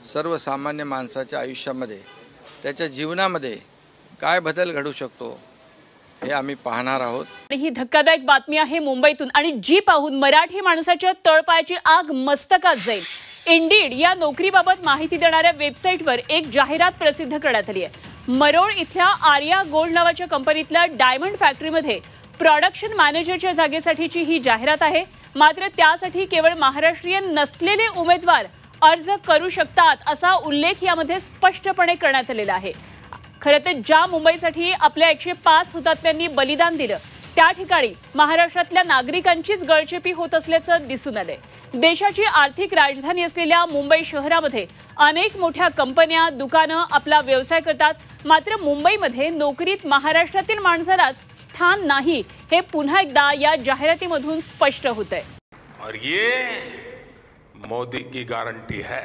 सर्वसामान्य माणसाच्या आयुष्यामध्ये त्याच्या जीवनामध्ये काय बदल घडू शकतो हे आम्ही पाहणार आहोत। ही धक्कादायक बातमी आहे मुंबईतून आणि जी पाहून मराठी माणसाच्या तळपायाची आग मस्तकात जाईल। इंडीड या नोकरीबाबत माहिती देणाऱ्या वेबसाईटवर एक जाहिरात प्रसिद्ध करण्यात आली आहे। मरोळ इथल्या आर्या गोल्ड नावाच्या कंपनीतल्या डायमंड फॅक्टरीमध्ये प्रोडक्शन मॅनेजरच्या जागेसाठीची ही जाहिरात आहे। मात्र त्यासाठी केवळ महाराष्ट्रीयन नसलेले उमेदवार अर्ज करू शकतात असा उल्लेख यामध्ये स्पष्टपणे करण्यात आलेला आहे। खरं तर ज्या मुंबईसाठी आपल्या 105 हुतात्म्यांनी बलिदान दिलं त्या ठिकाणी महाराष्ट्रातल्या नागरिकांचीच गळचेपी होत असल्याचं दिसून आलंय। देशाची आर्थिक राजधानी असलेल्या मुंबई शहरामध्ये अनेक मोठ्या कंपन्या दुकानं आपला व्यवसाय करतात, मात्र मुंबईमध्ये नोकरीत महाराष्ट्रातील माणसालाच स्थान नाही हे पुन्हा एकदा या जाहिरातीमधून स्पष्ट होतंय। और ये मोदी की गारंटी है।